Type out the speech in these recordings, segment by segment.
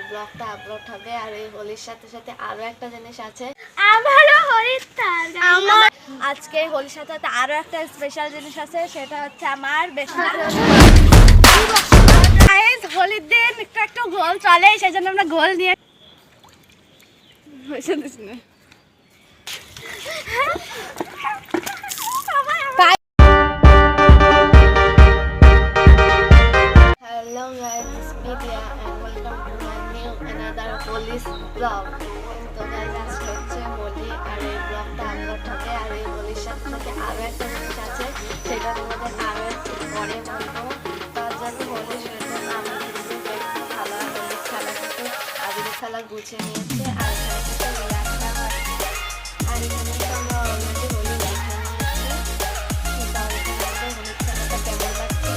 ব্লগটা আপলোড হবে। আর এই হোলির সাথে সাথে আরো একটা জিনিস আছে, আজকে হোলির সাথে সাথে আরো একটা স্পেশাল জিনিস আছে, সেটা হচ্ছে আমার হোলির দিন একটু গোল চলে, সেই জন্য আমরা গোল নিয়ে Hello guys, this is Vidya and welcome to my new another Holi's vlog. তো guys, আজকে হচ্ছে হোলি আর এই ব্লগটা আপলোড হবে। আর এই হোলির সাথে সাথে আরো একটা জিনিস আছে, সেটা তোমাদের আরো একটু পরে বলবো। তার জন্য হোলি সেটা আমাদের কিন্তু একটু খেলা, হোলির খেলা কিন্তু আবিরের খেলা গুছিয়ে নিয়েছে। আর এখানে কিন্তু রিয়াকশন আছে, আর এখানে কিন্তু আমরা অলরেডি হোলি লিখে নিয়েছি। তাহলে তোমাদের হোলির খেলাটা কেমন লাগছে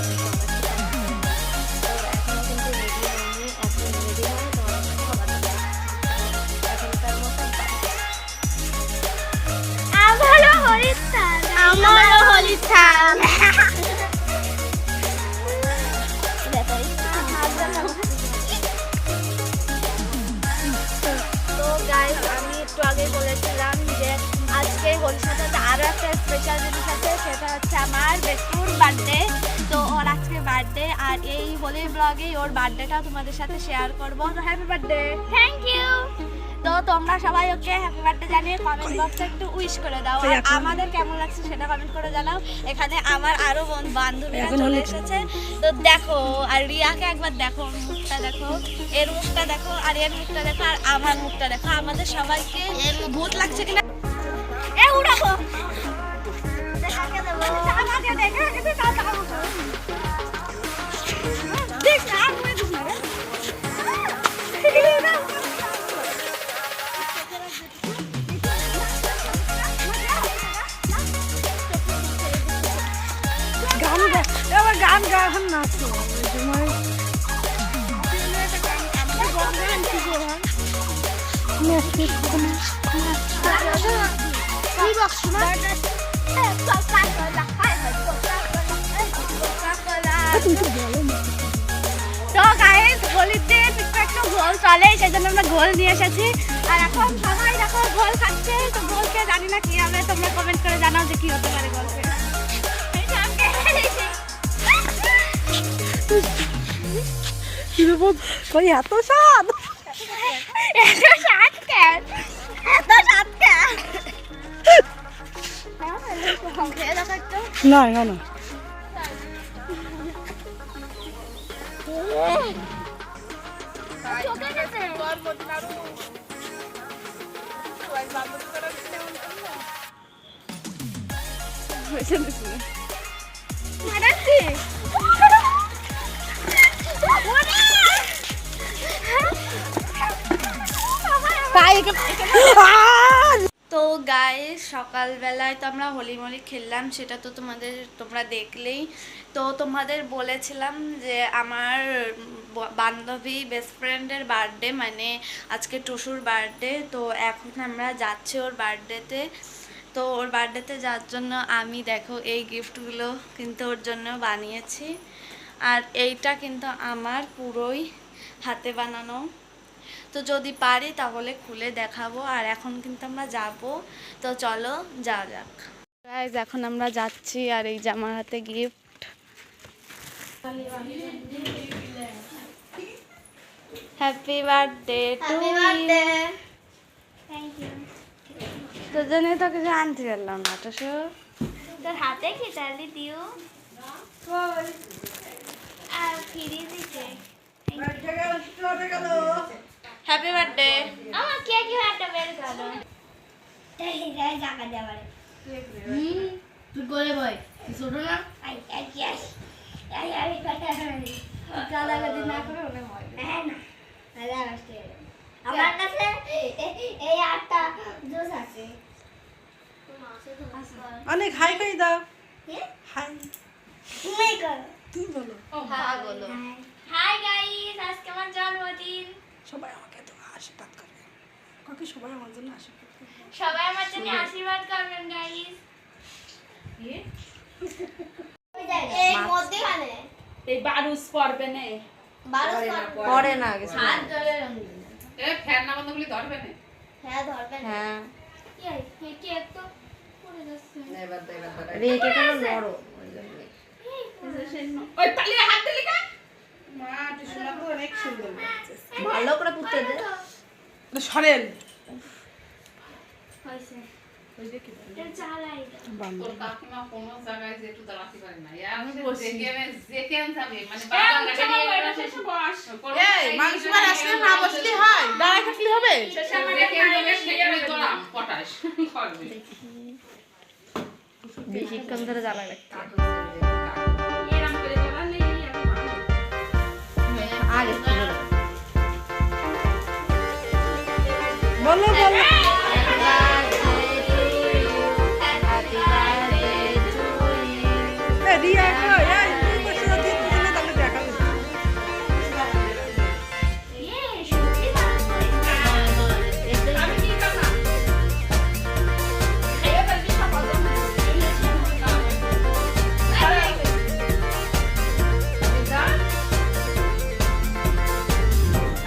আমারও হোলি থাম। তো গাইস, আমি একটু আগে বলেছিলাম যে আজকে হোলির সাথে আরো একটা স্পেশাল জিনিস আছে, সেটা হচ্ছে আমার বেস্টুর বার্থডে। তো ওর আজকে বার্থডে, আর এই হোলির ব্লগেই ওর বার্থডেটা তোমাদের সাথে শেয়ার করবো। তো হ্যাপি বার্থডে। Thank you. তো তোমরা সবাই ওকে হ্যাপি বার্থডে জানিয়ে কমেন্ট বক্সে একটু উইশ করে দাও। আর আমাদের কেমন লাগছে সেটা কমেন্ট করে জানাও। এখানে আমার আরো বান্ধবীরা চলে এসেছে, তো দেখো। আর রিয়াকে একবার দেখো, মুখটা দেখো, এর মুখটা দেখো, আর এর মুখটা দেখো, আর আমার মুখটা দেখো। আমাদের সবাইকে ভূত লাগছে কিনা এ উড়াবো দেখাকে দেবো, আমাকে দেখে গেছে তা তা দেখ না আমি বুঝনা রে। গান গান নাচো তোমার তো গাইস, হোলির দিন একটু গোল চলে, সেই জন্য আমরা গোল নিয়ে এসেছি। আর এখন সবাই দেখো গোল খাচ্ছে। তো গোলকে জানি না কি হবে, তোমরা কমেন্ট করে জানাও যে কি হতে পারে গোলকে। কই এত স্বাদ, এত স্বাদ কেন, এত স্বাদ কেন? না না না, তো গাইস, সকালবেলায় তো আমরা হোলি মোলি খেললাম, সেটা তো তোমরা দেখলেই। তো তোমাদের বলেছিলাম যে আমার বান্ধবী বেস্ট ফ্রেন্ডের বার্থডে, মানে আজকে টুসুর বার্থডে। তো এখন আমরা যাচ্ছি ওর বার্থডেতে। তো ওর বার্থডেতে যাওয়ার জন্য আমি দেখো এই গিফটগুলো কিন্তু ওর জন্য বানিয়েছি। আর এইটা কিন্তু আমার পুরোই হাতে বানানো। তো যদি পারি তাহলে খুলে দেখাবো। আর এখন কিন্তু আমরা যাব, তো চলো যাওয়া যাক। গাইস, এখন আমরা যাচ্ছি, আর এই যে আমার হাতে gift. Happy birthday to you. Thank you. দুজনে তো কিছু আনতে পারলাম না, তো তোর হাতে কি তালি দিও আর ফিরে দিতে। Happy birthday. আমার কে কি একটা বের করো, এই গায় জায়গা দেবারে। তুই কোলে বই ছোট না, I I yes I I কথা হই গালা গালি না করে ওনে হয় না না আলা আসছে। আমার কাছে এই আটটা জুস আছে, অনেক হাই খাই দাও। হাই তুমি করো, তুমি বলো। হ্যাঁ বলো। হাই গাইস, আজকে আমার জন্মদিন। সবাই আমাকে তো আশীর্বাদ করবে, কাকে সবাই আমার জন্য আশীর্বাদ করবে, সবাই আমার জন্য আশীর্বাদ করবেন গাইস। এই মধ্যে মানে এই বারুস পড়বে না, পরে না কিছু না। হাত ধরে এ ফ্যান না বন্ধ করলে ধরবে না। হ্যাঁ ধরবেন হ্যাঁ কি একটু পড়ে যাচ্ছে রেখে কেন নরম ওই জন্যই। ওই তালিয়ে হাত দিলি কা? মা টিসুনা তো অনেক সুন্দর লাগছে। ভালো করে পুঁতে দে। সরেন হয়েছে ওই যে কি বলে? এটা চালাই বান্ধব। তোর কাকিমা কোনো জায়গায় যে একটু দাঁড়াতে পারে না। যেখানে যাবে মানে বাবা গাড়ি নিয়ে শেষে বস। এই মানুষ বার আসলে না বসলে হয়, দাঁড়ায় থাকলে হবে। শেষে আমার যেখানে যাবে সেখানে তোরাম পটাশ করবে। বেশিক্ষণ ধরে জ্বালা রাখতে এরকম করে ধরালে আমি ভালো। আগে তুলে দাও। বলো বলো। এ রিয়া কই? এই তুই বসে যদি তুলে তাহলে দেখাবে। আমি কি করলাম? খাইয়ে ফেলবি সব হজম হয়ে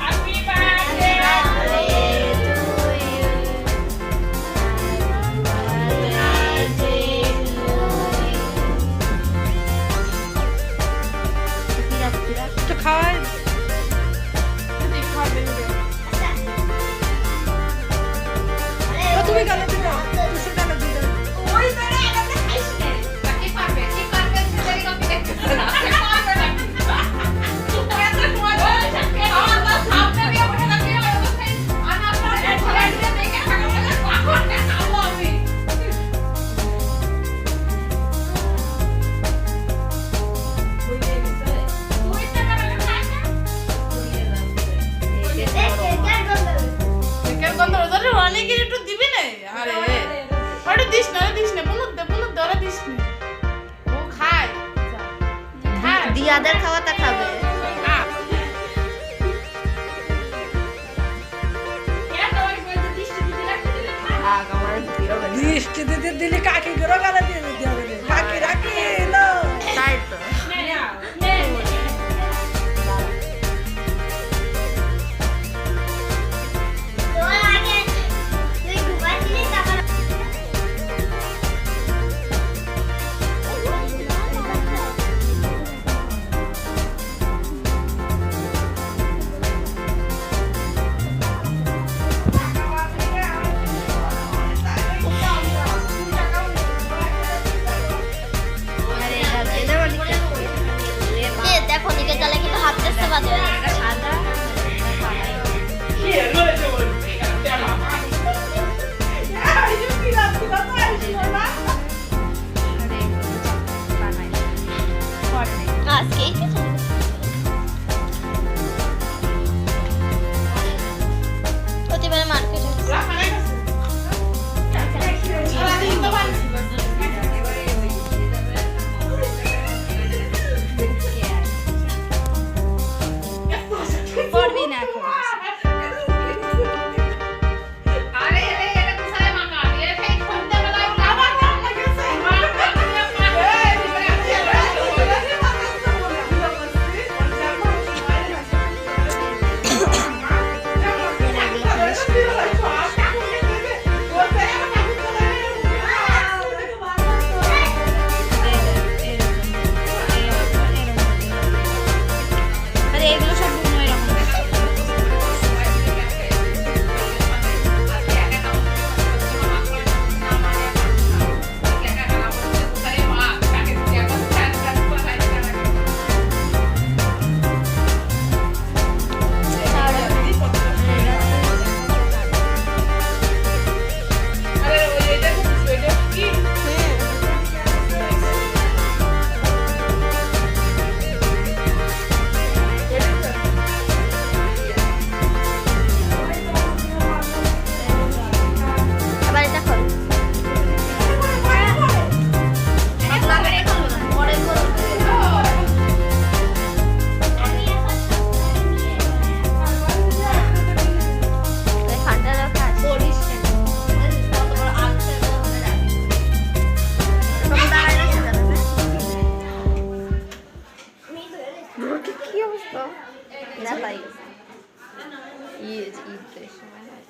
Happy birthday! একটু খাওয়াই। তুই খাবে না। ও তুমি গালে দিও। তুই গালে দিও। ওই ধরে এটাতে খাইস না কি পারবে? কি পারবে? সেটাই কপি দেখতেছে না। পারবে না। এত মজা হচ্ছে। আমার সামনে দিয়ে বসে থাকি আর বসে আনা পড়ে ধরে দিয়ে দেখে থাকা বলে কখন খাবো আমি। তুই তো না খাস না। কেন গন্ধ ধরে অনেকের একটু দিবি না? আরে ওটা দিস না, দিস না। বুনুদ ধরে দিস না। ও খায়। খায়। দিয়াদের খাওয়াটা খাবে। কেন ওই বইতে দৃষ্টি দিতে রাখতে দিলে খা। আগ আমার দিরবে না। দৃষ্টি দিতে দিলে কাকি গরো গালে দিয়ে দিতে হবে রে। কাকি রাখি লো। তাই তো। তোর আগে তুই ঘুমাচ্ছিলি তারপর ঈদের সময়